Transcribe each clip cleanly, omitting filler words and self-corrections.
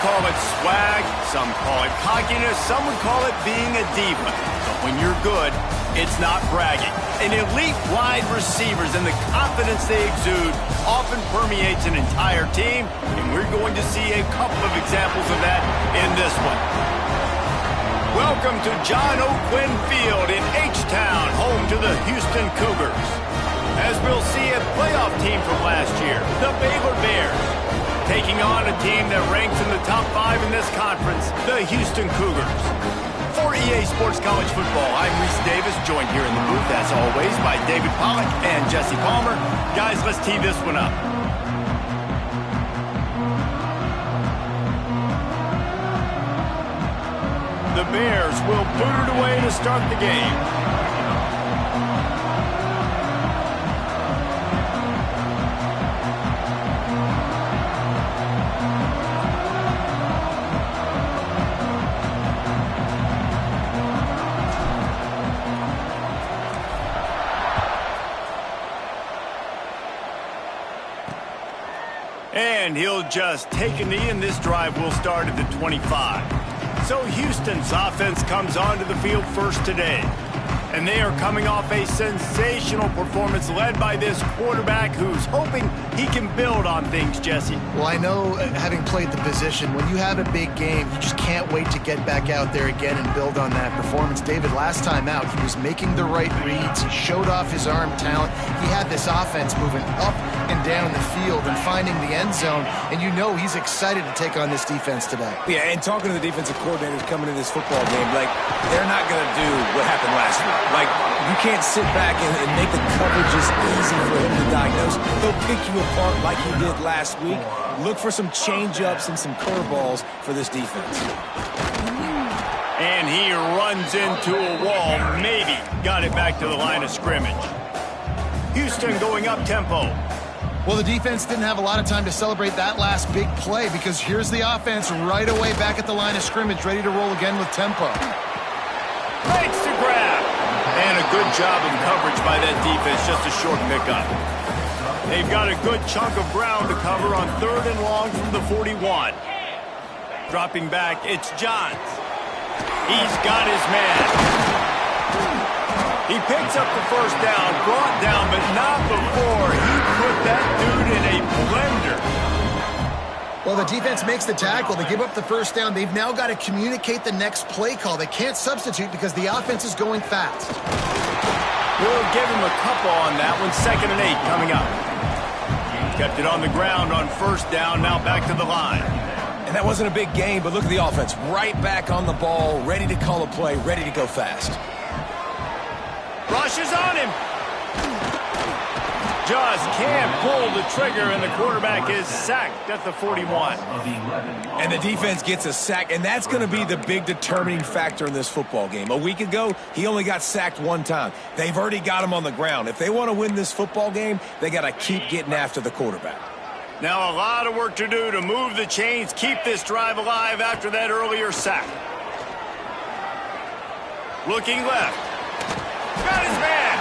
call it swag, some call it cockiness, some would call it being a diva. But when you're good, it's not bragging. An elite wide receivers and the confidence they exude often permeates an entire team, and we're going to see a couple of examples of that in this one. Welcome to John O'Quinn Field in H-Town, home to the Houston Cougars. As we'll see a playoff team from last year, the Baylor Bears, taking on a team that ranks in the top 5 in this conference, the Houston Cougars. For EA Sports College Football, I'm Reese Davis, joined here in the booth, as always, by David Pollack and Jesse Palmer. Guys, let's tee this one up. The Bears will boot it away to start the game. And he'll just take a knee, and this drive will start at the 25. So Houston's offense comes onto the field first today. And they are coming off a sensational performance led by this quarterback who's hoping he can build on things, Jesse. Well, I know, having played the position, when you have a big game, you just can't wait to get back out there again and build on that performance. David, last time out, he was making the right reads. He showed off his arm talent. He had this offense moving up and down the field and finding the end zone. And you know he's excited to take on this defense today. Yeah, and talking to the defensive coordinators coming into this football game, like, they're not going to do what happened last week. Like, you can't sit back and make the coverages easy for him to diagnose. He'll pick you apart like he did last week. Look for some change-ups and some curveballs for this defense. And he runs into a wall, maybe got it back to the line of scrimmage. Houston going up tempo. Well, the defense didn't have a lot of time to celebrate that last big play because here's the offense right away back at the line of scrimmage, ready to roll again with tempo. Makes the grab. And a good job of coverage by that defense, just a short pickup. They've got a good chunk of ground to cover on 3rd and long from the 41. Dropping back, it's Johns. He's got his man. He picks up the first down, brought down, but not before he put that dude in a blender. Well, the defense makes the tackle. They give up the first down. They've now got to communicate the next play call. They can't substitute because the offense is going fast. We'll give him a couple on that one. 2nd and 8 coming up. Kept it on the ground on first down. Now back to the line. And that wasn't a big game, but look at the offense. Right back on the ball, ready to call a play, ready to go fast. Rushes on him. Just can't pull the trigger, and the quarterback is sacked at the 41. And the defense gets a sack, and that's going to be the big determining factor in this football game. A week ago, he only got sacked 1 time. They've already got him on the ground. If they want to win this football game, they got to keep getting after the quarterback. Now a lot of work to do to move the chains, keep this drive alive after that earlier sack. Looking left. Got his man.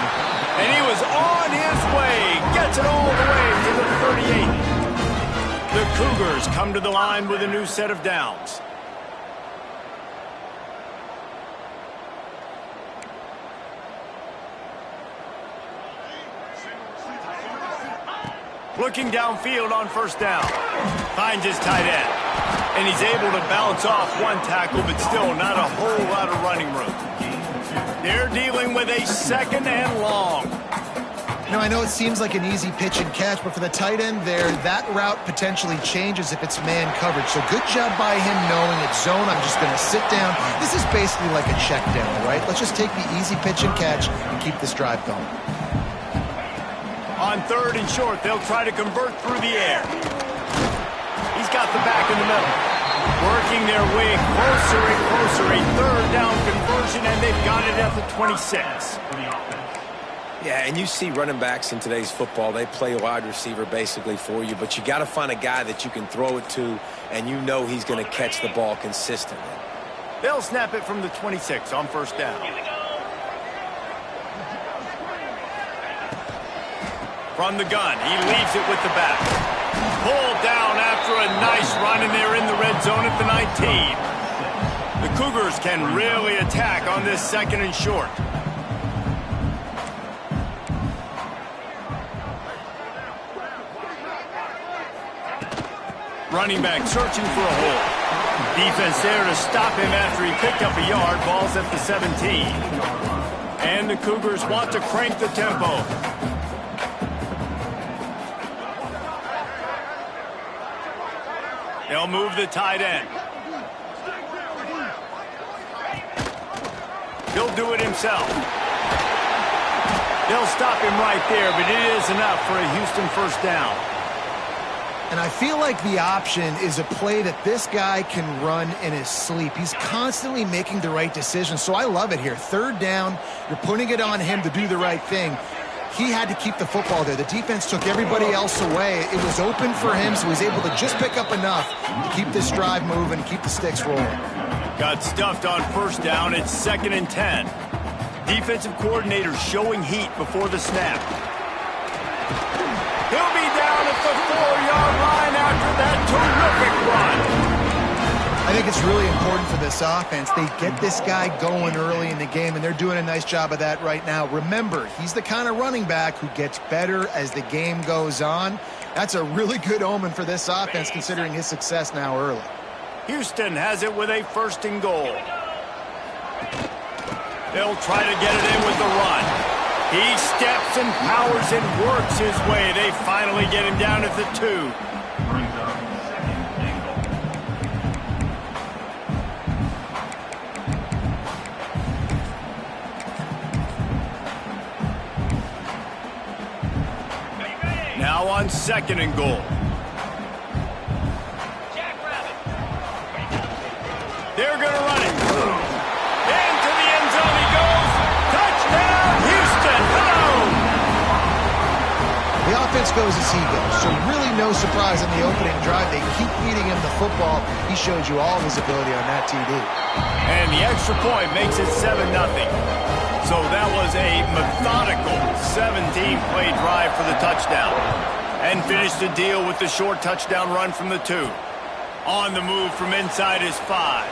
And he was on his way. Gets it all the way to the 38. The Cougars come to the line with a new set of downs. Looking downfield on first down. Finds his tight end. And he's able to bounce off 1 tackle, but still not a whole lot of running room. They're dealing with a 2nd and long. Now, I know it seems like an easy pitch and catch, but for the tight end there, that route potentially changes if it's man coverage. So good job by him knowing it's zone. I'm just going to sit down. This is basically like a check down, right? Let's just take the easy pitch and catch and keep this drive going. On 3rd and short, they'll try to convert through the air. He's got the back in the middle. Working their way closer and closer. A 3rd down conversion, and they've got it at the 26. Yeah, and you see running backs in today's football, they play a wide receiver basically for you, but you got to find a guy that you can throw it to, and you know he's going to catch the ball consistently. They'll snap it from the 26 on first down. From the gun, he leaves it with the back. Pulled down after after a nice run, and they're in the red zone at the 19. The Cougars can really attack on this 2nd and short. Running back searching for a hole. Defense there to stop him after he picked up a yard. Ball's at the 17. And the Cougars want to crank the tempo. They'll move the tight end. He'll do it himself. They'll stop him right there, but it is enough for a Houston first down. And I feel like the option is a play that this guy can run in his sleep. He's constantly making the right decision, so I love it here. 3rd down, you're putting it on him to do the right thing. He had to keep the football there. The defense took everybody else away. It was open for him, so he's able to just pick up enough to keep this drive moving, keep the sticks rolling. Got stuffed on 1st down. It's 2nd and 10. Defensive coordinator showing heat before the snap. He'll be down at the 4-yard line after that terrific run. I think it's really important for this offense. They get this guy going early in the game, and they're doing a nice job of that right now. Remember, he's the kind of running back who gets better as the game goes on. That's a really good omen for this offense, considering his success now early. Houston has it with a 1st and goal. They'll try to get it in with the run. He steps and powers and works his way. They finally get him down at the 2. Now on 2nd and goal. They're going to run it. Into the end zone he goes. Touchdown, Houston. Boom! The offense goes as he goes, so really no surprise in the opening drive. They keep feeding him the football. He showed you all his ability on that TD. And the extra point makes it 7-0. So that was a methodical 17-play drive for the touchdown. And finished the deal with the short touchdown run from the 2. On the move from inside his 5.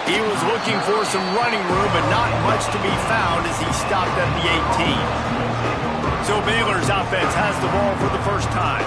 He was looking for some running room, but not much to be found as he stopped at the 18. So Baylor's offense has the ball for the first time.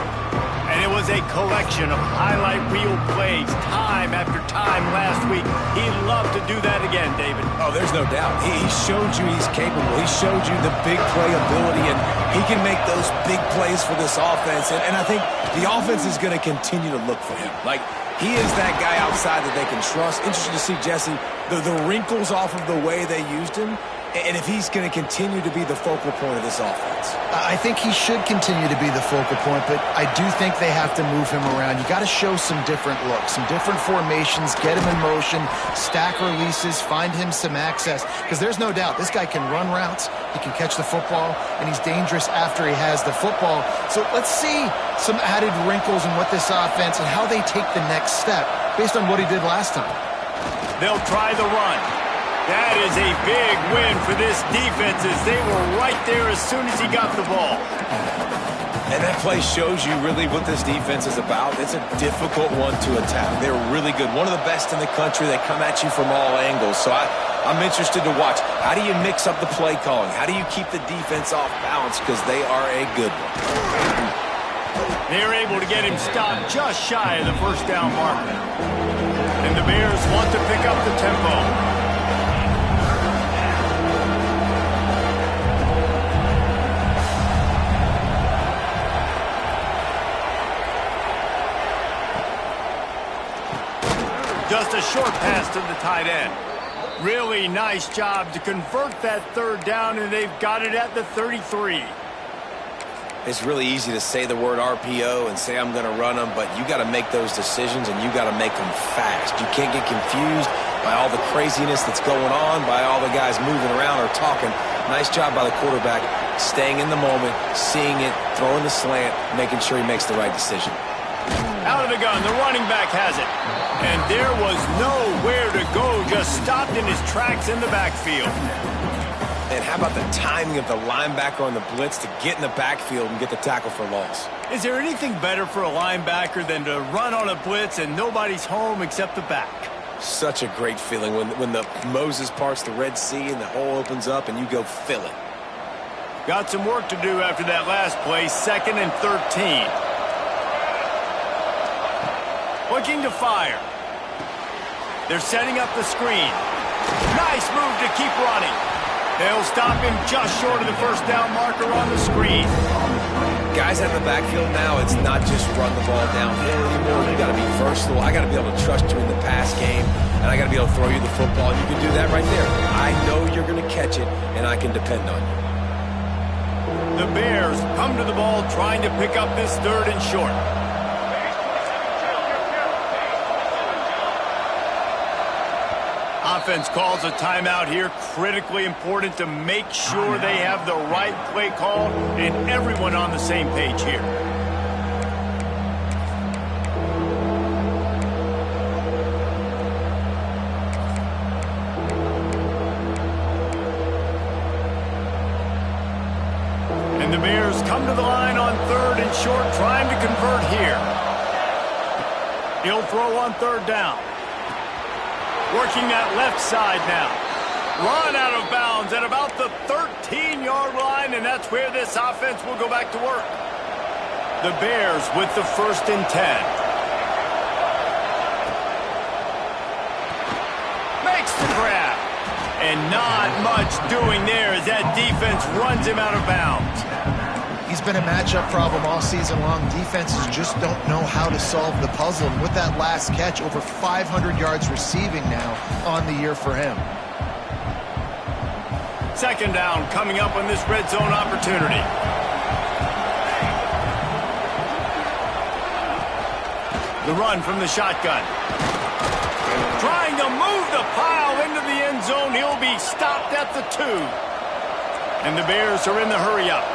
And it was a collection of highlight reel plays time after time last week. He'd love to do that again, David. Oh, there's no doubt. He showed you he's capable. He showed you the big play ability, and he can make those big plays for this offense. And I think the offense is going to continue to look for him. Like, he is that guy outside that they can trust. Interesting to see, Jesse, the wrinkles off of the way they used him, and if he's going to continue to be the focal point of this offense. I think he should continue to be the focal point, but I do think they have to move him around. You got to show some different looks, some different formations, get him in motion, stack releases, find him some access, because there's no doubt this guy can run routes, he can catch the football, and he's dangerous after he has the football. So let's see some added wrinkles in what this offense and how they take the next step based on what he did last time. They'll try the run. That is a big win for this defense as they were right there as soon as he got the ball. And that play shows you really what this defense is about. It's a difficult one to attack. They're really good. One of the best in the country. They come at you from all angles. So I'm interested to watch. How do you mix up the play calling? How do you keep the defense off balance? Because they are a good one. They're able to get him stopped just shy of the first down marker. And the Bears want to pick up the tempo. Just a short pass to the tight end. Really nice job to convert that 3rd down, and they've got it at the 33. It's really easy to say the word RPO and say I'm going to run them, but you got to make those decisions, and you got to make them fast. You can't get confused by all the craziness that's going on, by all the guys moving around or talking. Nice job by the quarterback, staying in the moment, seeing it, throwing the slant, making sure he makes the right decision. Out of the gun, the running back has it. And there was nowhere to go, just stopped in his tracks in the backfield. And how about the timing of the linebacker on the blitz to get in the backfield and get the tackle for loss? Is there anything better for a linebacker than to run on a blitz and nobody's home except the back? Such a great feeling when the Moses parts the Red Sea and the hole opens up and you go fill it. Got some work to do after that last play, 2nd and 13. Looking to fire. They're setting up the screen. Nice move to keep running. They'll stop him just short of the first down marker on the screen. Guys out of the backfield now, it's not just run the ball downhill anymore. You got to be versatile. I got to be able to trust you in the pass game, and I got to be able to throw you the football. You can do that right there. I know you're going to catch it, and I can depend on you. The Bears come to the ball trying to pick up this 3rd and short. Offense calls a timeout here. Critically important to make sure they have the right play call and everyone on the same page here. And the Bears come to the line on 3rd and short, trying to convert here. He'll throw on 3rd down. Working that left side now. Run out of bounds at about the 13-yard line, and that's where this offense will go back to work. The Bears with the 1st and 10. Makes the grab. And not much doing there as that defense runs him out of bounds. He's been a matchup problem all season long. Defenses just don't know how to solve the puzzle. And with that last catch, over 500 yards receiving now on the year for him. 2nd down coming up on this red zone opportunity. The run from the shotgun. Trying to move the pile into the end zone. He'll be stopped at the 2. And the Bears are in the hurry-up.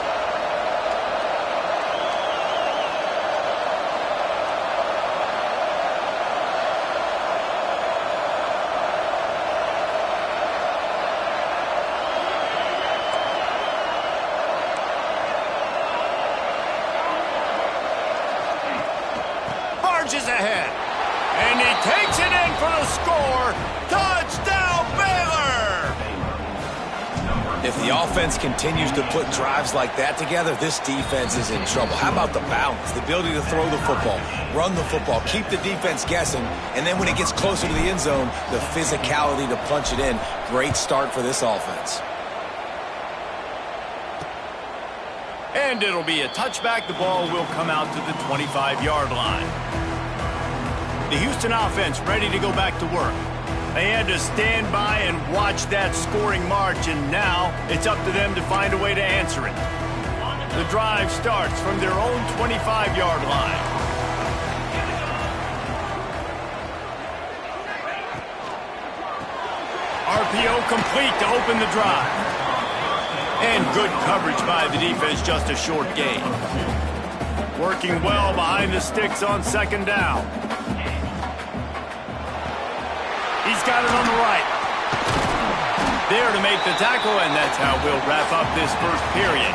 Is ahead, and he takes it in for the score. Touchdown, Baylor! If the offense continues to put drives like that together, this defense is in trouble. How about the balance, the ability to throw the football, run the football, keep the defense guessing, and then when it gets closer to the end zone, the physicality to punch it in. Great start for this offense. And it'll be a touchback. The ball will come out to the 25-yard line. The Houston offense ready to go back to work. They had to stand by and watch that scoring march, and now it's up to them to find a way to answer it. The drive starts from their own 25-yard line. RPO complete to open the drive. And good coverage by the defense, just a short gain. Working well behind the sticks on 2nd down. He's got it on the right. There to make the tackle, and that's how we'll wrap up this 1st period.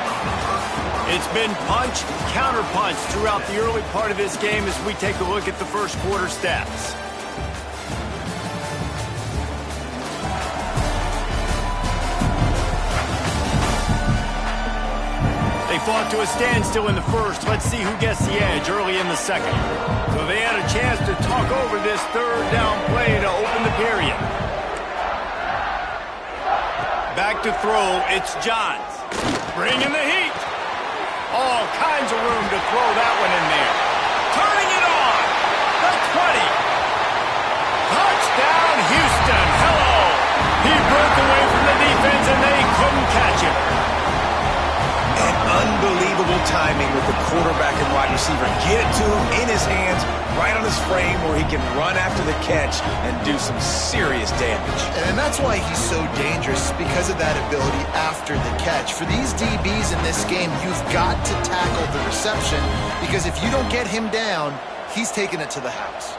It's been punch, counter-punch throughout the early part of this game as we take a look at the 1st quarter stats. They fought to a standstill in the 1st. Let's see who gets the edge early in the 2nd. So they had a chance to talk over this 3rd down play to open the period. Back to throw, it's Johns. Bringing the heat. All kinds of room to throw that one in there. Turning it on. The 20. Touchdown, Houston. Hello. He broke away from the defense and they couldn't catch him. And unbelievable timing with the quarterback and wide receiver. Get it to him in his hands, right on his frame where he can run after the catch and do some serious damage. And that's why he's so dangerous, because of that ability after the catch. For these DBs in this game, you've got to tackle the reception, because if you don't get him down, he's taking it to the house.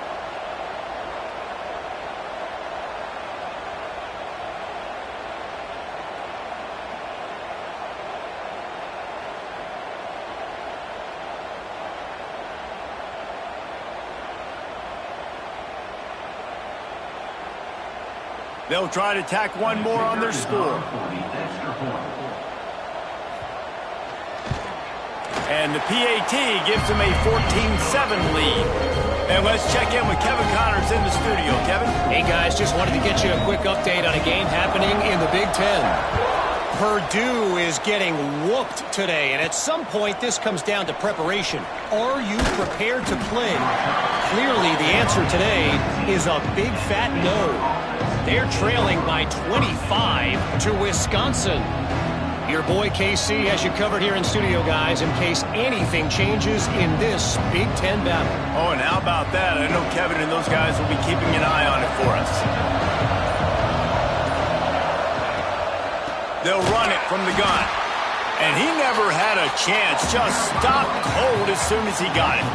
They'll try to tack one more on their score. And the PAT gives them a 14-7 lead. And let's check in with Kevin Connors in the studio. Kevin? Hey, guys, just wanted to get you a quick update on a game happening in the Big Ten. Purdue is getting whooped today, and at some point this comes down to preparation. Are you prepared to play? Clearly, the answer today is a big fat no. They're trailing by 25 to Wisconsin. Your boy KC has you covered here in studio, guys, in case anything changes in this Big Ten battle. Oh, and how about that? I know Kevin and those guys will be keeping an eye on it for us. They'll run it from the gun. And he never had a chance. Just stopped cold as soon as he got it.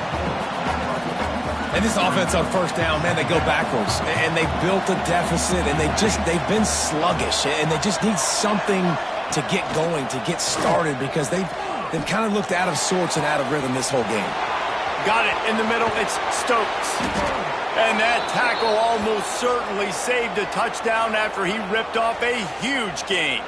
And this offense on first down, man, they go backwards. And they built a deficit, and they've been sluggish. And they just need something to get going, to get started, because they've kind of looked out of sorts and out of rhythm this whole game. Got it in the middle. It's Stokes. And that tackle almost certainly saved a touchdown after he ripped off a huge gain.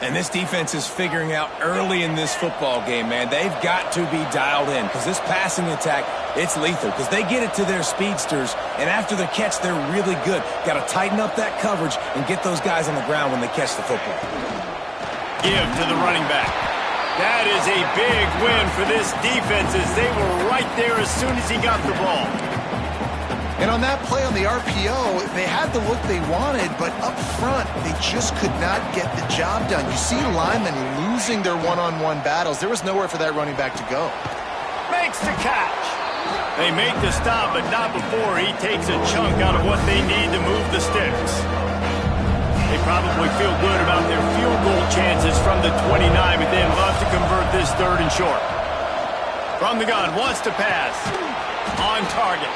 And this defense is figuring out early in this football game, man. They've got to be dialed in, because this passing attack, it's lethal, because they get it to their speedsters, and after the catch, they're really good. Got to tighten up that coverage and get those guys on the ground when they catch the football. Give to the running back. That is a big win for this defense, as they were right there as soon as he got the ball. And on that play on the RPO, they had the look they wanted, but up front, they just could not get the job done. You see linemen losing their one-on-one battles. There was nowhere for that running back to go. Makes the catch. They make the stop, but not before he takes a chunk out of what they need to move the sticks. They probably feel good about their field goal chances from the 29, but they'd love to convert this third and short. From the gun, wants to pass. On target.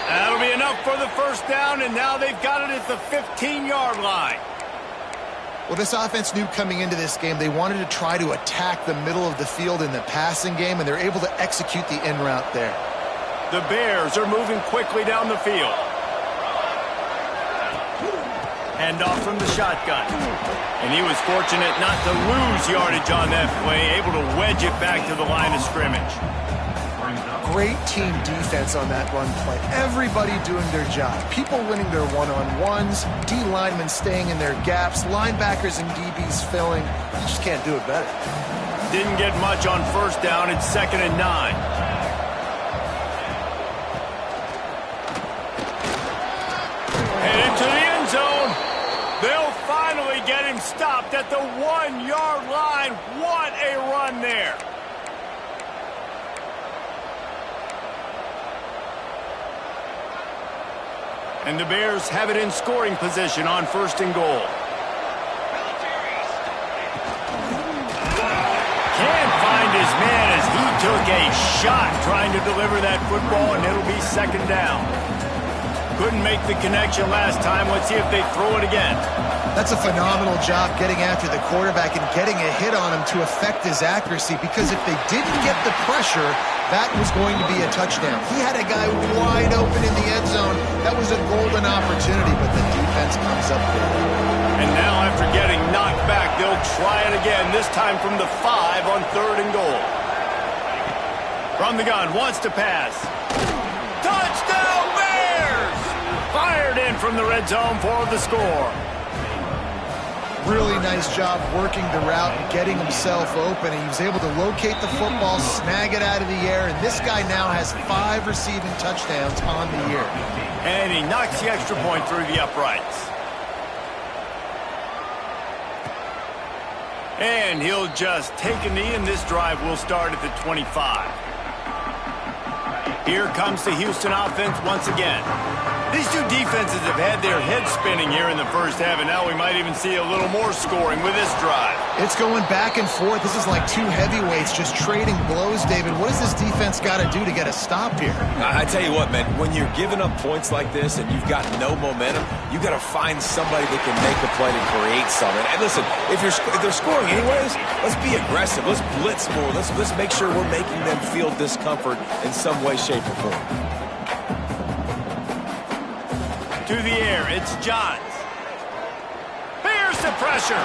That'll be enough for the first down, and now they've got it at the 15-yard line. Well, this offense knew coming into this game they wanted to try to attack the middle of the field in the passing game, and they're able to execute the in route there. The Bears are moving quickly down the field. Handoff from the shotgun. And he was fortunate not to lose yardage on that play, able to wedge it back to the line of scrimmage. Great team defense on that run play. Everybody doing their job. People winning their one-on-ones, D linemen staying in their gaps, linebackers and DBs filling. You just can't do it better. Didn't get much on first down. It's 2nd and 9. And into the end zone. They'll finally get him stopped at the 1-yard line. What a run there. And the Bears have it in scoring position on 1st and goal. Can't find his man as he took a shot trying to deliver that football, and it'll be 2nd down. Couldn't make the connection last time. Let's see if they throw it again. That's a phenomenal job getting after the quarterback and getting a hit on him to affect his accuracy, because if they didn't get the pressure, that was going to be a touchdown. He had a guy wide open in the end zone. That was a golden opportunity, but the defense comes up with it. And now after getting knocked back, they'll try it again, this time from the 5 on 3rd and goal. From the gun, wants to pass. Touchdown Bears! Fired in from the red zone for the score. Really nice job working the route and getting himself open. He was able to locate the football, snag it out of the air, and this guy now has 5 receiving touchdowns on the year. And he knocks the extra point through the uprights. And he'll just take a knee, and this drive will start at the 25. Here comes the Houston offense once again. These two defenses have had their heads spinning here in the first half, and now we might even see a little more scoring with this drive. It's going back and forth. This is like two heavyweights just trading blows, David. What does this defense got to do to get a stop here? I tell you what, man, when you're giving up points like this and you've got no momentum, you got to find somebody that can make a play to create something. And listen, if they're scoring anyways, let's be aggressive. Let's blitz more. Let's make sure we're making them feel discomfort in some way, shape, or form. To the air, it's Johns. the pressure.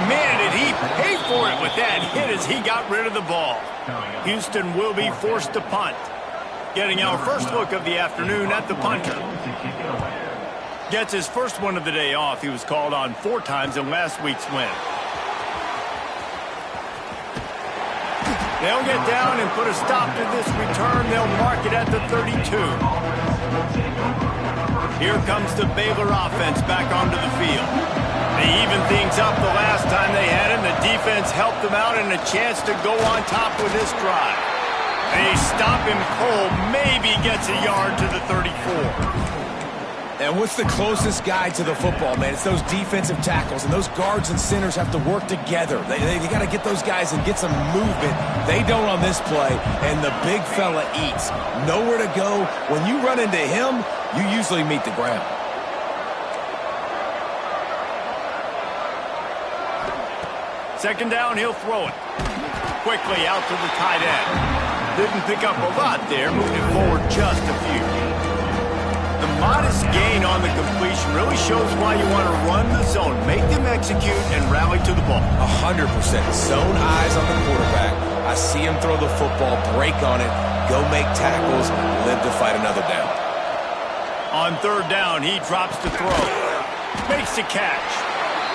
Man, did he pay for it with that hit as he got rid of the ball. Houston will be forced to punt. Getting our first look of the afternoon at the punter. Gets his first one of the day off. He was called on 4 times in last week's win. They'll get down and put a stop to this return. They'll mark it at the 32. Here comes the Baylor offense back onto the field. They evened things up the last time they had him. The defense helped them out and a chance to go on top with this drive. They stop him cold, maybe gets a yard to the 34. And what's the closest guy to the football, man? It's those defensive tackles, and those guards and centers have to work together. They got to get those guys and get some movement. They don't on this play, and the big fella eats. Nowhere to go. When you run into him, you usually meet the ground. Second down, he'll throw it. Quickly out to the tight end. Didn't pick up a lot there, moved it forward just a few. The modest gain on the completion really shows why you want to run the zone. Make them execute and rally to the ball. 100%. Zone eyes on the quarterback. I see him throw the football, break on it, go make tackles, live to fight another down. On third down, he drops to throw. Makes the catch.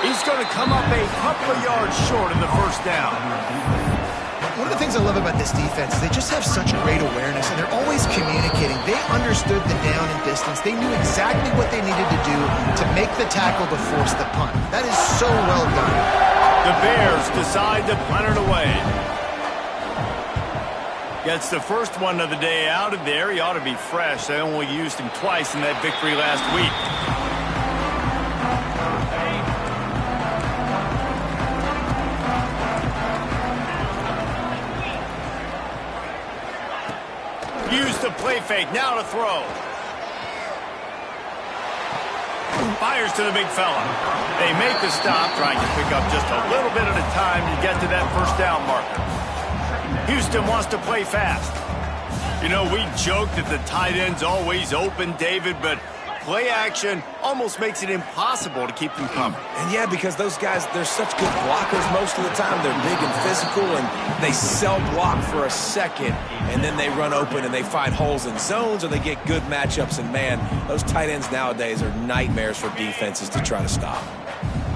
He's going to come up a couple of yards short of the first down. One of the things I love about this defense is they just have such great awareness, and they're always communicating. They understood the down and distance. They knew exactly what they needed to do to make the tackle to force the punt. That is so well done. The Bears decide to punt it away. Gets the first one of the day out of there. He ought to be fresh. They only used him twice in that victory last week. Use the play fake, now to throw. Fires to the big fella. They make the stop, trying to pick up just a little bit at a time to get to that first down marker. Houston wants to play fast. You know, we joke that the tight end's always open, David, but play action almost makes it impossible to keep them coming. And yeah, because those guys, they're such good blockers most of the time. They're big and physical, and they sell block for a second, and then they run open and they find holes in zones, or they get good matchups. And man, those tight ends nowadays are nightmares for defenses to try to stop.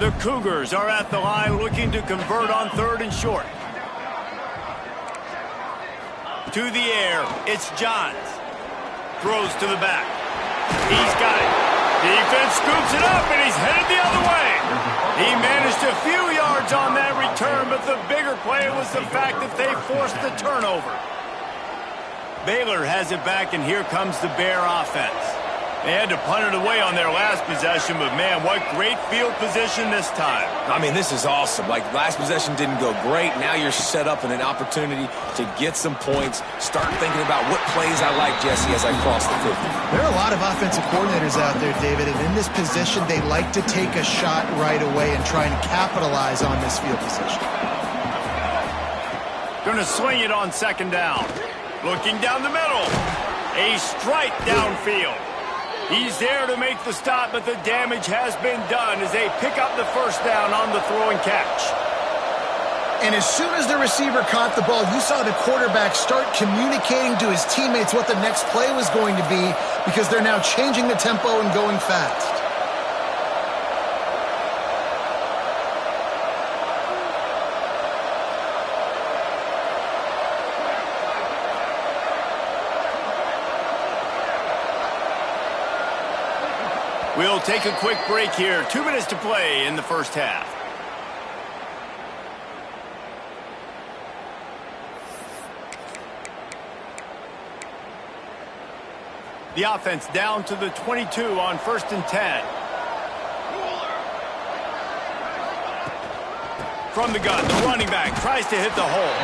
The Cougars are at the line looking to convert on third and short. To the air, it's Johns. Throws to the back. He's got it. Defense scoops it up, and he's headed the other way. He managed a few yards on that return, but the bigger play was the fact that they forced the turnover. Baylor has it back, and here comes the Bear offense. They had to punt it away on their last possession, but man, what great field position this time. I mean, this is awesome. Like, last possession didn't go great. Now you're set up in an opportunity to get some points. Start thinking about what plays I like, Jesse, as I cross the 50. There are a lot of offensive coordinators out there, David, and in this position, they like to take a shot right away and try and capitalize on this field position. Going to swing it on second down. Looking down the middle. A strike downfield. He's there to make the stop, but the damage has been done as they pick up the first down on the throw and catch. And as soon as the receiver caught the ball, you saw the quarterback start communicating to his teammates what the next play was going to be, because they're now changing the tempo and going fast. We'll take a quick break here. 2 minutes to play in the first half. The offense down to the 22 on 1st and 10. From the gun, the running back tries to hit the hole.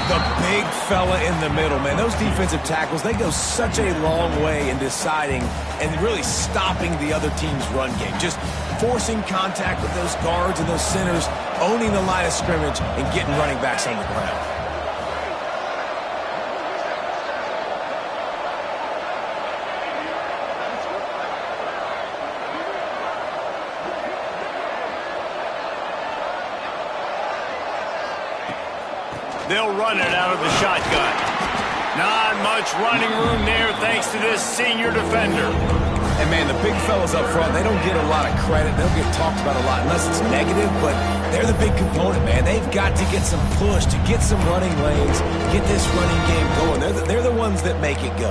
The big fella in the middle, man. Those defensive tackles, they go such a long way in deciding and really stopping the other team's run game. Just forcing contact with those guards and those centers, owning the line of scrimmage, and getting running backs on the ground. They'll run it out of the shotgun. Not much running room there thanks to this senior defender. And, man, the big fellas up front, they don't get a lot of credit. They'll get talked about a lot unless it's negative, but they're the big component, man. They've got to get some push, to get some running lanes, get this running game going. They're the ones that make it go.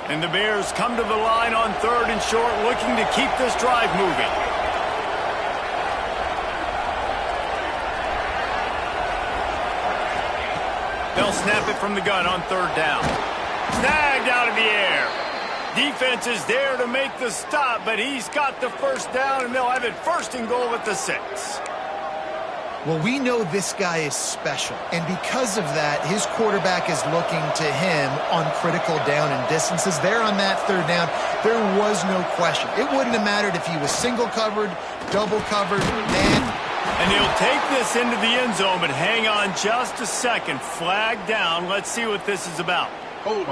And the Bears come to the line on 3rd and short, looking to keep this drive moving. They'll snap it from the gun on 3rd down. Snagged out of the air. Defense is there to make the stop, but he's got the first down, and they'll have it 1st and goal at the 6. Well, we know this guy is special, and because of that, his quarterback is looking to him on critical down and distances. There on that 3rd down, there was no question. It wouldn't have mattered if he was single covered, double covered, man. And he'll take this into the end zone, but hang on just a second. Flag down. Let's see what this is about. Hold.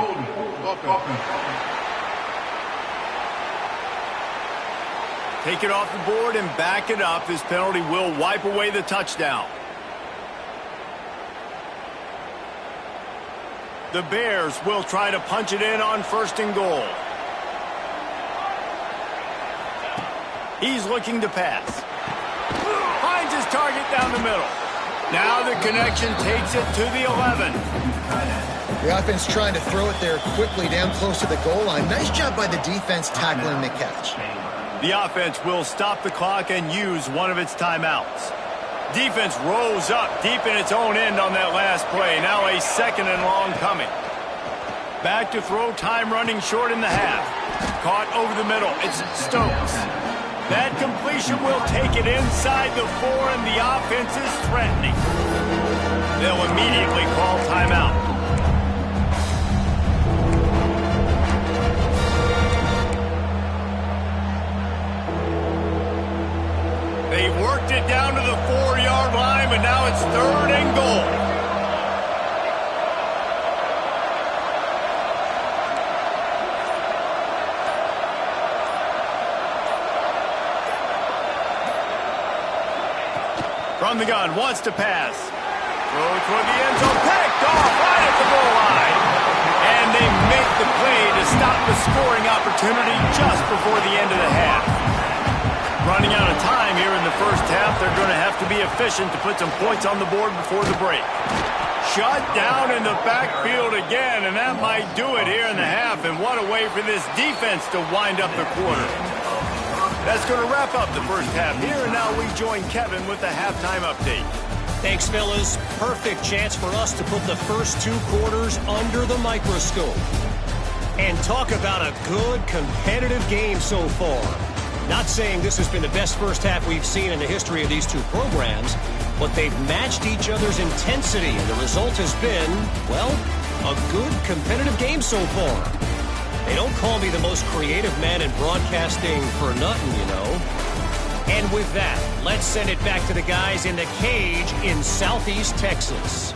Take it off the board and back it up. This penalty will wipe away the touchdown. The Bears will try to punch it in on 1st and goal. He's looking to pass. Finds his target down the middle. Now the connection takes it to the 11. The offense trying to throw it there quickly down close to the goal line. Nice job by the defense tackling the catch. The offense will stop the clock and use one of its timeouts. Defense rose up deep in its own end on that last play. Now a 2nd and long coming. Back to throw, time running short in the half. Caught over the middle. It's Stokes. That completion will take it inside the 4, and the offense is threatening. They'll immediately call timeout. They worked it down to the 4-yard line, but now it's 3rd and goal. From the gun, wants to pass. Throw toward the end zone, picked off right at the goal line. And they make the play to stop the scoring opportunity just before the end of the half. Running out of time here in the 1st half, they're going to have to be efficient to put some points on the board before the break. Shut down in the backfield again, and that might do it here in the half. And what a way for this defense to wind up the quarter. That's going to wrap up the 1st half here, and now we join Kevin with the halftime update. Thanks, fellas. Perfect chance for us to put the first 2 quarters under the microscope. And talk about a good competitive game so far. Not saying this has been the best 1st half we've seen in the history of these 2 programs, but they've matched each other's intensity, and the result has been, well, a good competitive game so far. They don't call me the most creative man in broadcasting for nothing, you know. And with that, let's send it back to the guys in the cage in Southeast Texas.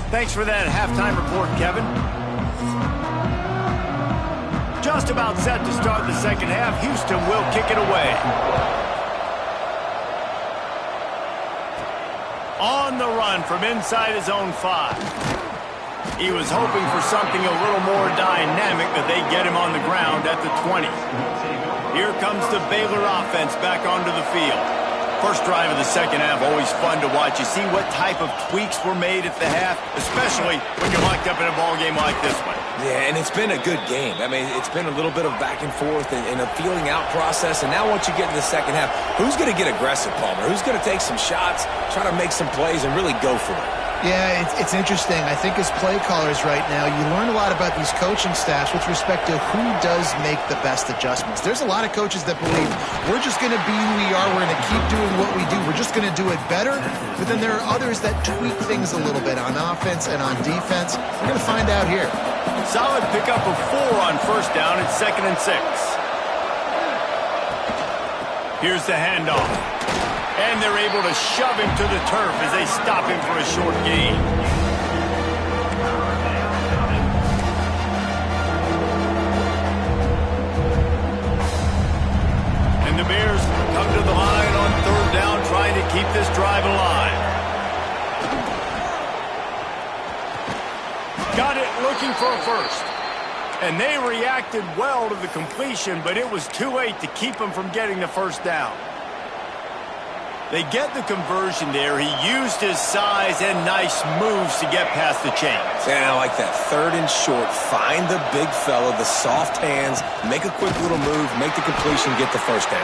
Thanks for that halftime report, Kevin. Just about set to start the 2nd half. Houston will kick it away. On the run from inside his own 5. He was hoping for something a little more dynamic, but they get him on the ground at the 20. Here comes the Baylor offense back onto the field. First drive of the 2nd half, always fun to watch. You see what type of tweaks were made at the half, especially when you're locked up in a ball game like this one. Yeah, and it's been a good game. I mean, it's been a little bit of back and forth and a feeling out process. And now once you get in the 2nd half, who's going to get aggressive, Palmer? Who's going to take some shots, try to make some plays, and really go for it? Yeah, it's interesting. I think as play callers right now, you learn a lot about these coaching staffs with respect to who does make the best adjustments. There's a lot of coaches that believe we're just going to be who we are. We're going to keep doing what we do. We're just going to do it better. But then there are others that tweak things a little bit on offense and on defense. We're going to find out here. Solid pickup of 4 on 1st down. It's 2nd and 6. Here's the handoff. And they're able to shove him to the turf as they stop him for a short gain. And the Bears come to the line on third down, trying to keep this drive alive. Got it, looking for a first. And they reacted well to the completion, but it was too late to keep them from getting the first down. They get the conversion there. He used his size and nice moves to get past the chains. And I like that. Third and short. Find the big fella, the soft hands, make a quick little move, make the completion, get the first down.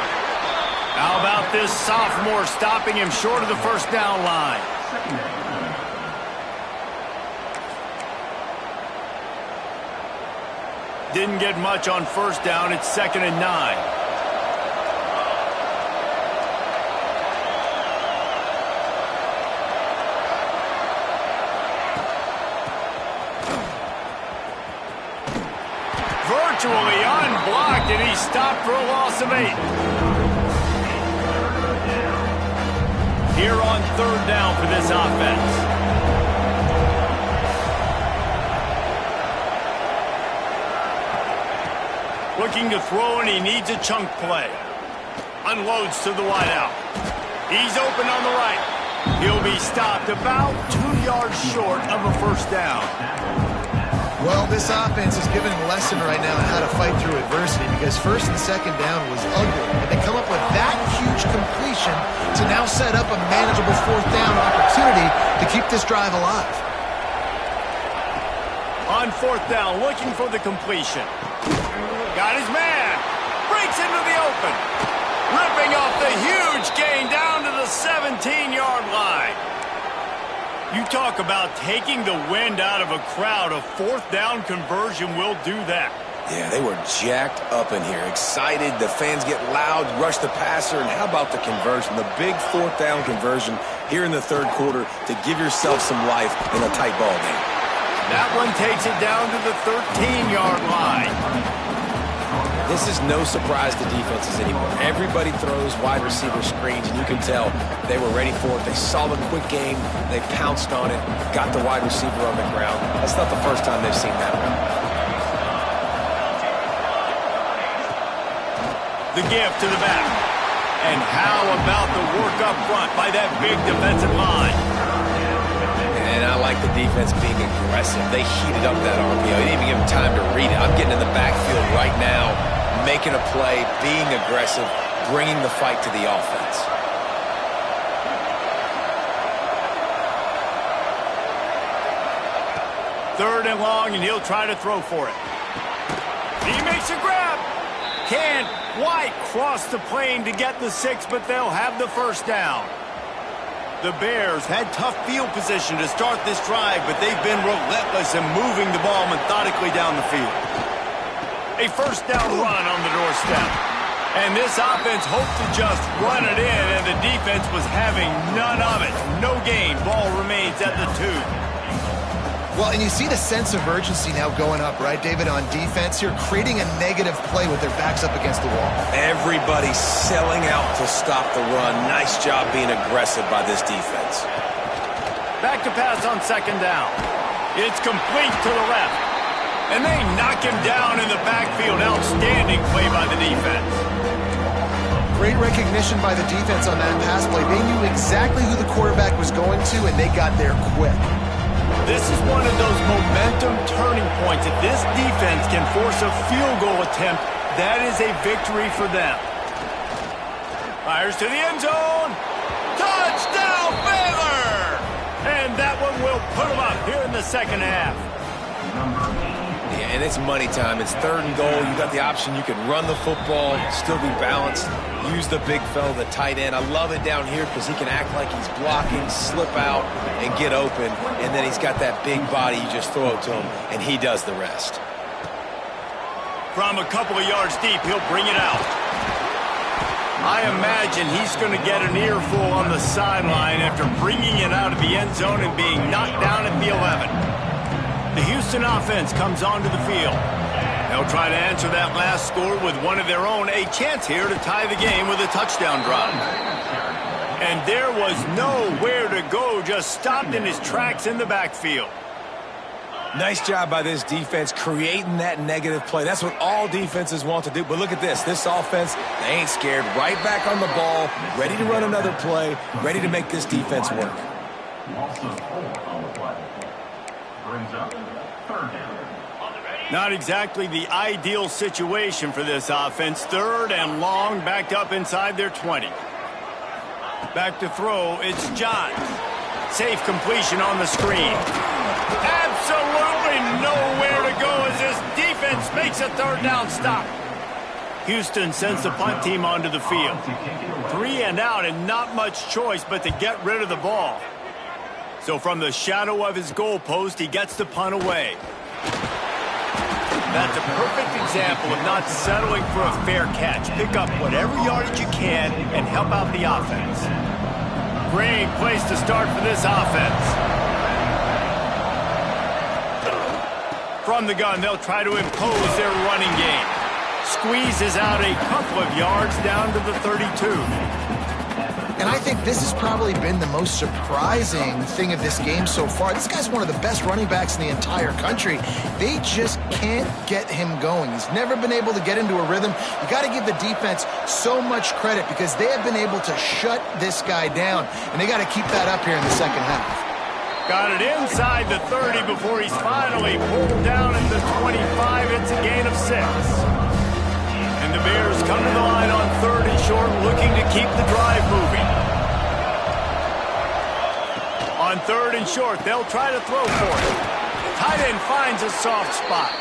How about this sophomore stopping him short of the first down line? Didn't get much on first down. It's 2nd and 9. Virtually unblocked, and he stopped for a loss of 8. Here on third down for this offense. Looking to throw, and he needs a chunk play. Unloads to the wideout. He's open on the right. He'll be stopped about 2 yards short of a first down. Well, this offense is giving a lesson right now on how to fight through adversity, because first and second down was ugly. And they come up with that huge completion to now set up a manageable fourth down opportunity to keep this drive alive. On fourth down, looking for the completion. Got his man. Breaks into the open. Ripping off the huge gain down to the 17-yard line. You talk about taking the wind out of a crowd. A fourth down conversion will do that. Yeah, they were jacked up in here, excited. The fans get loud, rush the passer, and how about the conversion? The big fourth down conversion here in the third quarter to give yourself some life in a tight ball game. That one takes it down to the 13-yard line. This is no surprise to defenses anymore. Everybody throws wide receiver screens, and you can tell they were ready for it. They saw the quick game. They pounced on it, got the wide receiver on the ground. That's not the first time they've seen that one. The give to the back. And how about the work up front by that big defensive line? And I like the defense being aggressive. They heated up that RPO. They didn't even give them time to read it. I'm getting in the backfield right now, making a play, being aggressive, bringing the fight to the offense. Third and long, and he'll try to throw for it. He makes a grab. Can't quite cross the plane to get the 6, but they'll have the first down. The Bears had tough field position to start this drive, but they've been relentless in moving the ball methodically down the field. A first down run on the doorstep. And this offense hoped to just run it in, and the defense was having none of it. No gain. Ball remains at the 2. Well, and you see the sense of urgency now going up, right, David, on defense here, creating a negative play with their backs up against the wall. Everybody selling out to stop the run. Nice job being aggressive by this defense. Back to pass on second down. It's complete to the left. And they knock him down in the backfield. Outstanding play by the defense. Great recognition by the defense on that pass play. They knew exactly who the quarterback was going to, and they got there quick. This is one of those momentum turning points. If this defense can force a field goal attempt, that is a victory for them. Fires to the end zone. Touchdown, Baylor! And that one will put them up here in the second half. Yeah, and it's money time. It's third and goal. You got the option. You can run the football, still be balanced, use the big fella, the tight end. I love it down here because he can act like he's blocking, slip out, and get open. And then he's got that big body. You just throw it to him, and he does the rest. From a couple of yards deep, he'll bring it out. I imagine he's going to get an earful on the sideline after bringing it out of the end zone and being knocked down at the 11. The Houston offense comes onto the field. They'll try to answer that last score with one of their own. A chance here to tie the game with a touchdown drive. And there was nowhere to go, just stopped in his tracks in the backfield. Nice job by this defense creating that negative play. That's what all defenses want to do. But look at this. This offense, they ain't scared. Right back on the ball, ready to run another play, ready to make this defense work. Not exactly the ideal situation for this offense. 3rd and long, backed up inside their 20. Back to throw, it's Johns. Safe completion on the screen. Absolutely nowhere to go as this defense makes a 3rd down stop. Houston sends the punt team onto the field. 3 and out and not much choice but to get rid of the ball. So from the shadow of his goalpost, he gets the punt away. That's a perfect example of not settling for a fair catch. Pick up whatever yardage you can and help out the offense. Great place to start for this offense. From the gun, they'll try to impose their running game. Squeezes out a couple of yards down to the 32. And I think this has probably been the most surprising thing of this game so far. This guy's one of the best running backs in the entire country. They just can't get him going. He's never been able to get into a rhythm. You got to give the defense so much credit because they have been able to shut this guy down, and they got to keep that up here in the second half. Got it inside the 30 before he's finally pulled down at the 25. It's a gain of 6. And the Bears come to the line on 3rd and short, looking to keep the drive moving. On 3rd and short, they'll try to throw for it. Tight end finds a soft spot.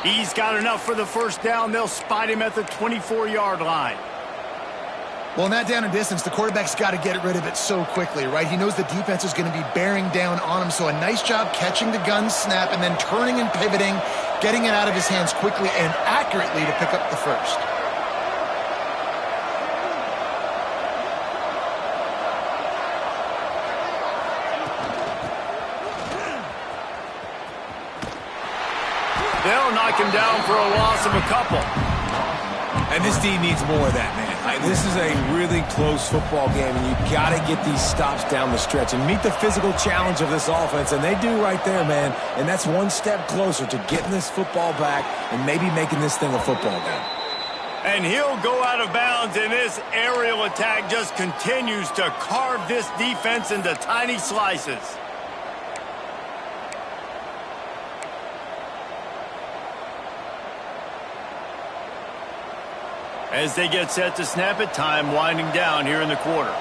He's got enough for the 1st down. They'll spot him at the 24-yard line. Well, in that down and distance, the quarterback's got to get rid of it so quickly, right? He knows the defense is going to be bearing down on him, so a nice job catching the gun snap and then turning and pivoting, getting it out of his hands quickly and accurately to pick up the 1st. They'll knock him down for a loss of a couple. And this D needs more of that, man. This is a really close football game, and you got to get these stops down the stretch and meet the physical challenge of this offense, and they do right there, man. And that's one step closer to getting this football back and maybe making this thing a football game. And he'll go out of bounds, and this aerial attack just continues to carve this defense into tiny slices. As they get set to snap it, time winding down here in the quarter.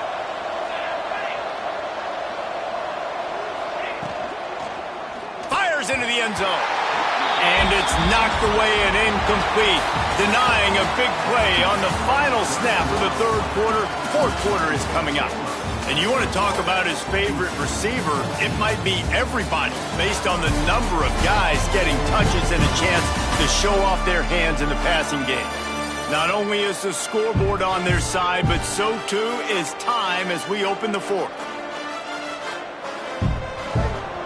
Fires into the end zone. And it's knocked away and incomplete, denying a big play on the final snap of the 3rd quarter. 4th quarter is coming up. And you want to talk about his favorite receiver, it might be everybody, based on the number of guys getting touches and a chance to show off their hands in the passing game. Not only is the scoreboard on their side, but so too is time as we open the 4th.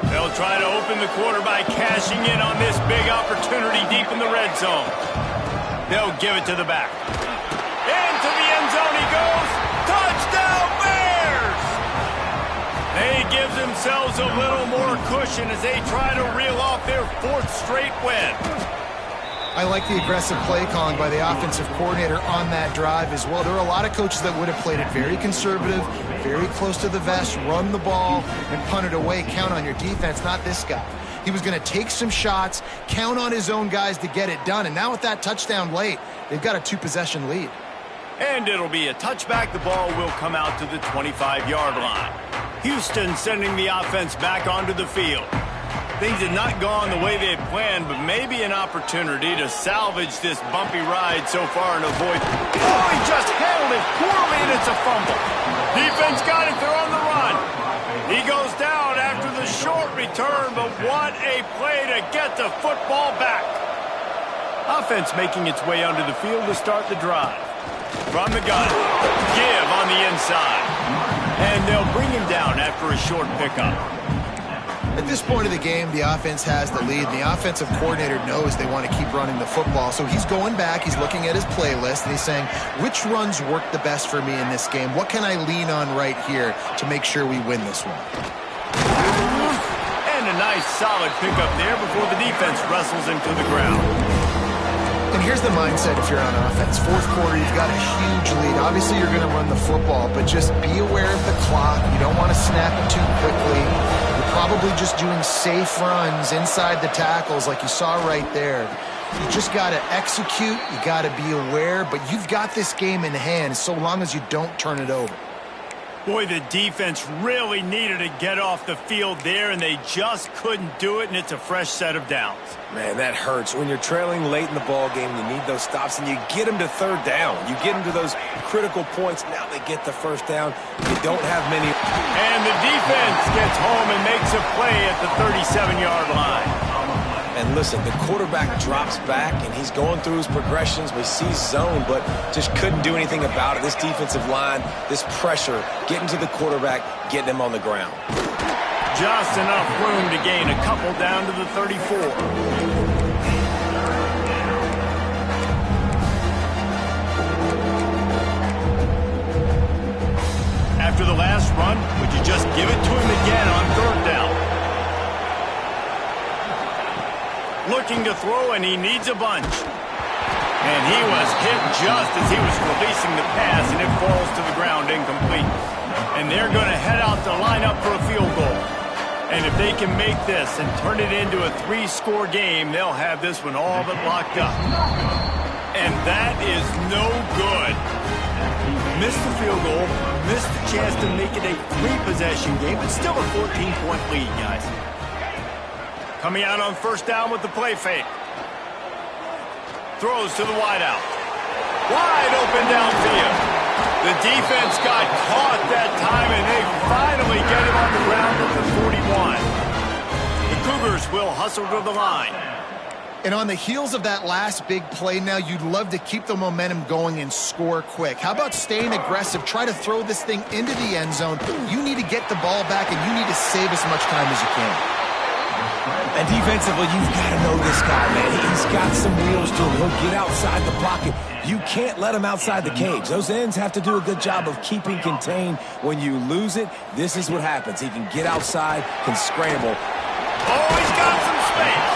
They'll try to open the quarter by cashing in on this big opportunity deep in the red zone. They'll give it to the back. Into the end zone he goes. Touchdown Bears! They give themselves a little more cushion as they try to reel off their 4th straight win. I like the aggressive play calling by the offensive coordinator on that drive as well. There are a lot of coaches that would have played it very conservative, very close to the vest, run the ball, and punt it away. Count on your defense, not this guy. He was going to take some shots, count on his own guys to get it done. And now with that touchdown late, they've got a 2-possession lead. And it'll be a touchback. The ball will come out to the 25-yard line. Houston sending the offense back onto the field. Things had not gone the way they had planned, but maybe an opportunity to salvage this bumpy ride so far and avoid... Oh, he just handled it poorly, and it's a fumble. Defense got it. They're on the run. He goes down after the short return, but what a play to get the football back. Offense making its way onto the field to start the drive. From the gun, give on the inside. And they'll bring him down after a short pickup. At this point of the game, the offense has the lead. The offensive coordinator knows they want to keep running the football. So he's going back, he's looking at his playlist, and he's saying, which runs work the best for me in this game? What can I lean on right here to make sure we win this one? And a nice, solid pickup there before the defense wrestles him to the ground. And here's the mindset if you're on offense. Fourth quarter, you've got a huge lead. Obviously, you're going to run the football, but just be aware of the clock. You don't want to snap it too quickly. You're probably just doing safe runs inside the tackles like you saw right there. You just got to execute. You got to be aware, but you've got this game in hand so long as you don't turn it over. Boy, the defense really needed to get off the field there, and they just couldn't do it, and it's a fresh set of downs. Man, that hurts. When you're trailing late in the ball game, you need those stops, and you get them to third down. You get them to those critical points. Now they get the first down. You don't have many. And the defense gets home and makes a play at the 37-yard line. And listen, the quarterback drops back, and he's going through his progressions. We see zone, but just couldn't do anything about it. This defensive line, this pressure, getting to the quarterback, getting him on the ground. Just enough room to gain a couple down to the 34. After the last run, would you just give it to him again on third down? Looking to throw, and he needs a bunch. And he was hit just as he was releasing the pass, and it falls to the ground incomplete. And they're going to head out to line up for a field goal. And if they can make this and turn it into a 3-score game, they'll have this one all but locked up. And that is no good. Missed the field goal, missed the chance to make it a 3-possession game, but still a 14-point lead, guys. Coming out on first down with the play fake. Throws to the wideout. Wide open downfield. The defense got caught that time, and they finally get him on the ground at the 41. The Cougars will hustle to the line. And on the heels of that last big play now, you'd love to keep the momentum going and score quick. How about staying aggressive? Try to throw this thing into the end zone. You need to get the ball back, and you need to save as much time as you can. And defensively, you've got to know this guy, man. He's got some wheels to him. He'll get outside the pocket. You can't let him outside the cage. Those ends have to do a good job of keeping contained. When you lose it, this is what happens. He can get outside, can scramble. Oh, he's got some space.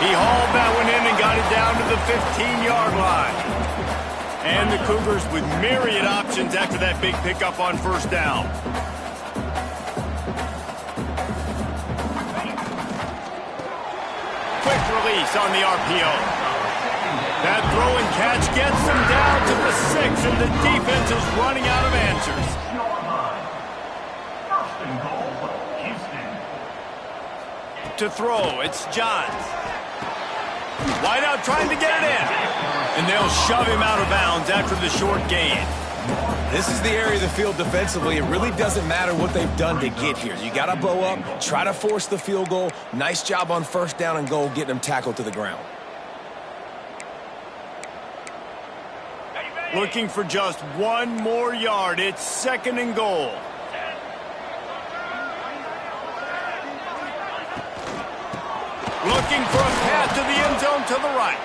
He hauled that one in and got it down to the 15-yard line. And the Cougars with myriad options after that big pickup on first down. Quick release on the RPO. That throw and catch gets them down to the 6, and the defense is running out of answers. To throw, it's Johns. Wide out trying to get it in. And they'll shove him out of bounds after the short gain. This is the area of the field defensively. It really doesn't matter what they've done to get here. You got to bow up, try to force the field goal. Nice job on first down and goal, getting them tackled to the ground. Looking for just one more yard. It's 2nd and goal. Looking for a path to the end zone to the right.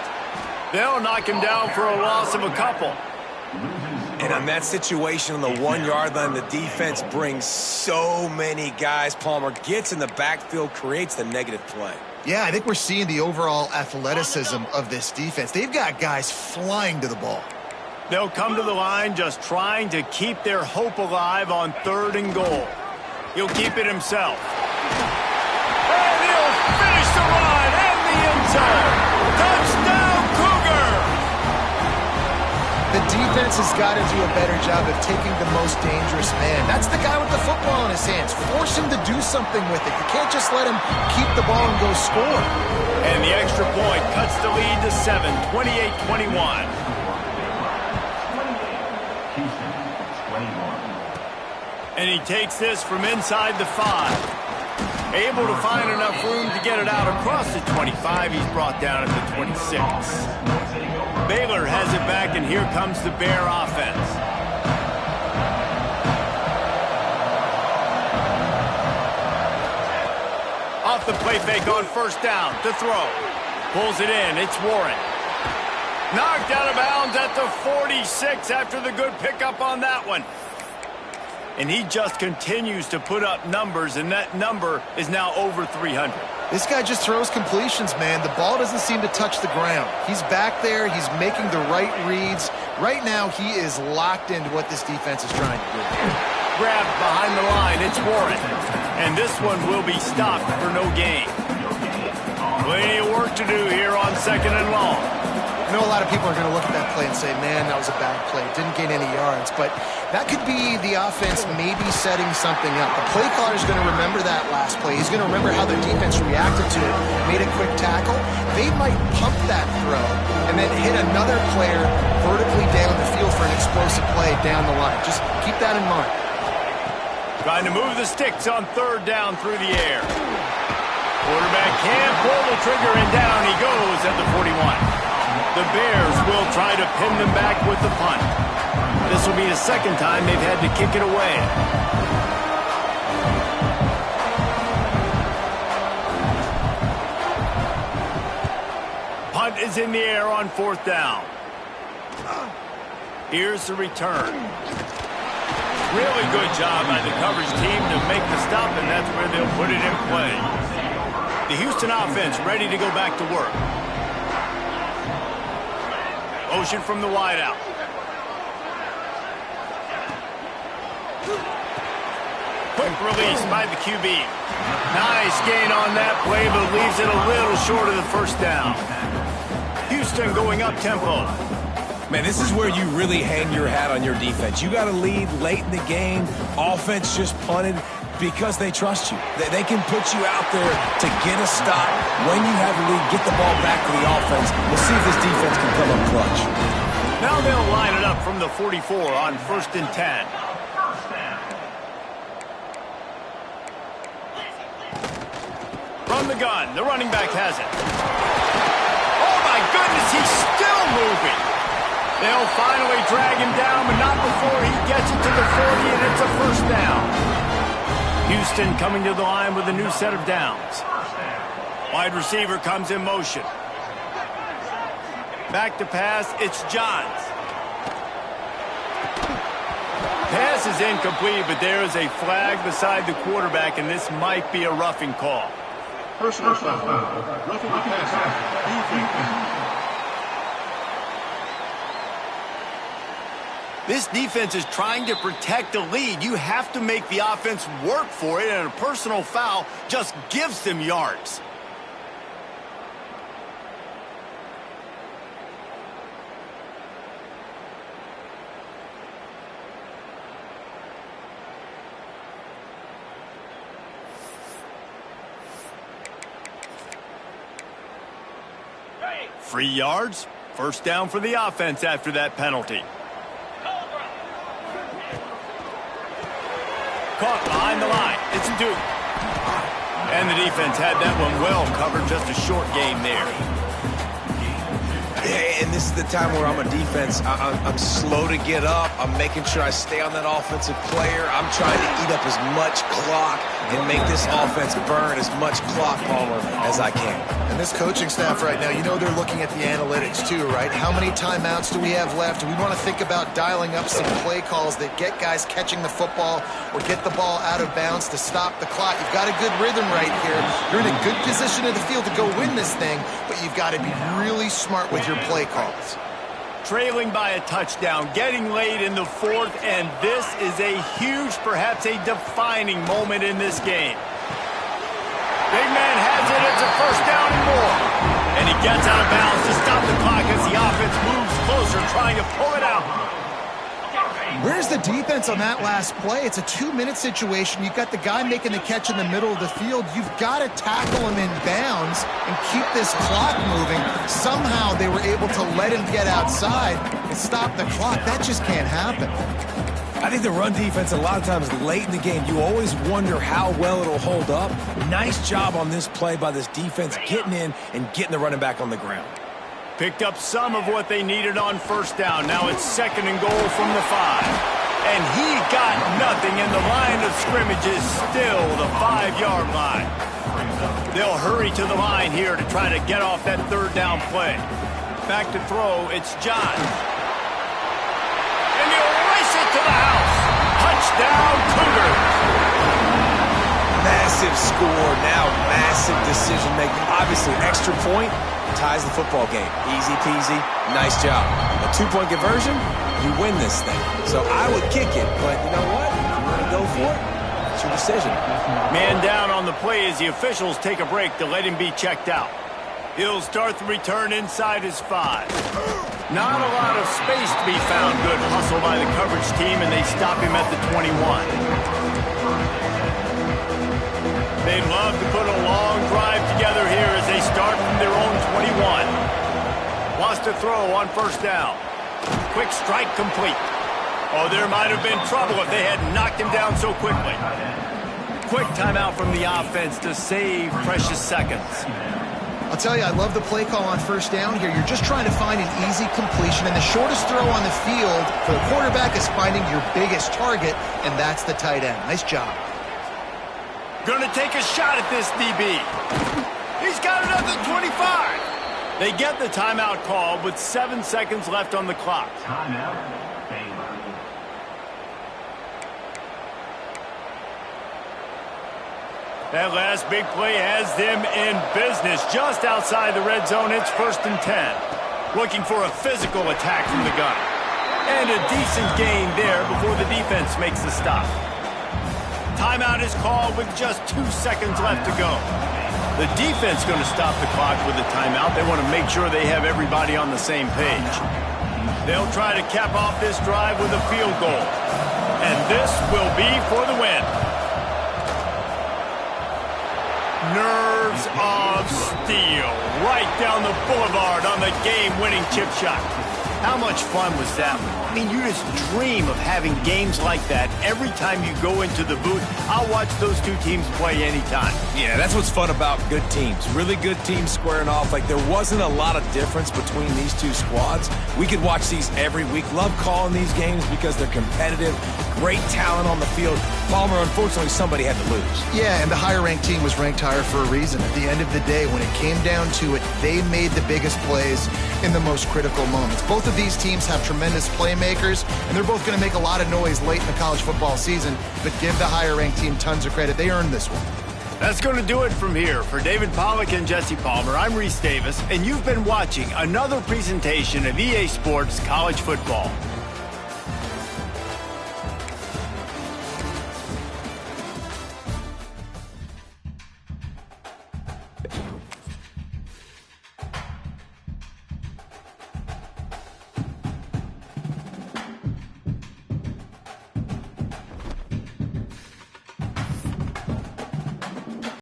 They'll knock him down for a loss of a couple. And on that situation on the 1-yard line, the defense brings so many guys. Palmer gets in the backfield, creates the negative play. Yeah, I think we're seeing the overall athleticism of this defense. They've got guys flying to the ball. They'll come to the line just trying to keep their hope alive on 3rd and goal. He'll keep it himself. And he'll finish the run and the end zone. Touchdown, Cougar! The defense has got to do a better job of taking the most dangerous man. That's the guy with the football in his hands. Force him to do something with it. You can't just let him keep the ball and go score. And the extra point cuts the lead to 7, 28-21. And he takes this from inside the 5. Able to find enough room to get it out across the 25. He's brought down at the 26. Baylor has it back, and here comes the Bear offense. Off the play fake on first down to throw. Pulls it in. It's Warren. Knocked out of bounds at the 46 after the good pickup on that one. And he just continues to put up numbers, and that number is now over 300. This guy just throws completions, man. The ball doesn't seem to touch the ground. He's back there. He's making the right reads. Right now, he is locked into what this defense is trying to do. Grabbed behind the line. It's Warren. And this one will be stopped for no gain. Plenty of work to do here on 2nd and long. I know a lot of people are going to look at that play and say, man, that was a bad play. Didn't gain any yards. But that could be the offense maybe setting something up. The play caller is going to remember that last play. He's going to remember how the defense reacted to it, made a quick tackle. They might pump that throw and then hit another player vertically down the field for an explosive play down the line. Just keep that in mind. Trying to move the sticks on 3rd down through the air. Quarterback can't pull the trigger, and down he goes at the 41. The Bears will try to pin them back with the punt. This will be the 2nd time they've had to kick it away. Punt is in the air on 4th down. Here's the return. Really good job by the coverage team to make the stop, and that's where they'll put it in play. The Houston offense ready to go back to work. Motion from the wideout. Quick release by the QB. Nice gain on that play, but leaves it a little short of the 1st down. Houston going up tempo. Man, this is where you really hang your hat on your defense. You got to lead late in the game. Offense just punted because they trust you. They can put you out there to get a stop. When you have the lead, get the ball back to the offense. We'll see if this defense can come up clutch. Now they'll line it up from the 44 on 1st and 10. From the gun, the running back has it. Oh my goodness, he's still moving. They'll finally drag him down, but not before he gets it to the 40, and it's a 1st down. Houston coming to the line with a new set of downs. Wide receiver comes in motion. Back to pass, it's Johns. Pass is incomplete, but there is a flag beside the quarterback, and this might be a roughing call. Personal foul. Roughing the passer. This defense is trying to protect the lead. You have to make the offense work for it, and a personal foul just gives them yards. Free yards. 1st down for the offense after that penalty. Caught behind the line. It's Duke. And the defense had that one well covered. Just a short game there. Yeah, and this is the time where I'm a defense. I'm slow to get up. I'm making sure I stay on that offensive player. I'm trying to eat up as much clock and make this offense burn as much clock, Palmer, as I can. And this coaching staff right now, you know they're looking at the analytics too, right? How many timeouts do we have left? We want to think about dialing up some play calls that get guys catching the football or get the ball out of bounds to stop the clock. You've got a good rhythm right here. You're in a good position of the field to go win this thing, but you've got to be really smart with your play calls. Trailing by a touchdown, getting late in the 4th, and this is a huge, perhaps a defining moment in this game. Big man has it. It's a 1st down and more. And he gets out of bounds to stop the clock as the offense moves closer, trying to pull it out. Where's the defense on that last play? It's a 2-minute situation. You've got the guy making the catch in the middle of the field. You've got to tackle him in bounds and keep this clock moving. Somehow they were able to let him get outside and stop the clock. That just can't happen. I think the run defense, a lot of times late in the game, you always wonder how well it'll hold up. Nice job on this play by this defense, getting in and getting the running back on the ground. Picked up some of what they needed on 1st down. Now it's 2nd and goal from the 5. And he got nothing, and the line of scrimmage is still the 5-yard line. They'll hurry to the line here to try to get off that 3rd down play. Back to throw, it's John. And he'll race it to the house. Touchdown, massive score, now massive decision making. Obviously, extra point ties the football game. Easy peasy, nice job. A 2-point conversion, you win this thing. So I would kick it, but you know what? If you want to go for it, that's your decision. Man down on the play as the officials take a break to let him be checked out. He'll start the return inside his 5. Not a lot of space to be found. Good hustle by the coverage team, and they stop him at the 21. They'd love to put a long drive together here as they start from their own 21. Wants to throw on first down. Quick strike complete. Oh, there might have been trouble if they had knocked him down so quickly. Quick timeout from the offense to save precious seconds. I'll tell you, I love the play call on first down here. You're just trying to find an easy completion, and the shortest throw on the field for the quarterback is finding your biggest target, and that's the tight end. Nice job. Gonna take a shot at this DB. He's got it at the 25. They get the timeout call with 7 seconds left on the clock. Timeout. That last big play has them in business. Just outside the red zone, it's 1st and 10. Looking for a physical attack from the gun. And a decent gain there before the defense makes the stop. Timeout is called with just 2 seconds left to go. The defense going to stop the clock with a timeout. They want to make sure they have everybody on the same page. They'll try to cap off this drive with a field goal. And this will be for the win. Nerves of steel right down the boulevard on the game-winning chip shot. How much fun was that? I mean, you just dream of having games like that every time you go into the booth. I'll watch those two teams play anytime. Yeah, that's what's fun about good teams. Really good teams squaring off. Like, there wasn't a lot of difference between these two squads. We could watch these every week. Love calling these games because they're competitive. Great talent on the field. Palmer, unfortunately, somebody had to lose. Yeah, and the higher-ranked team was ranked higher for a reason. At the end of the day, when it came down to it, they made the biggest plays in the most critical moments. Both of these teams have tremendous playmakers, and they're both going to make a lot of noise late in the college football season, but give the higher-ranked team tons of credit. They earned this one. That's going to do it from here. For David Pollack and Jesse Palmer, I'm Reese Davis, and you've been watching another presentation of EA Sports College Football.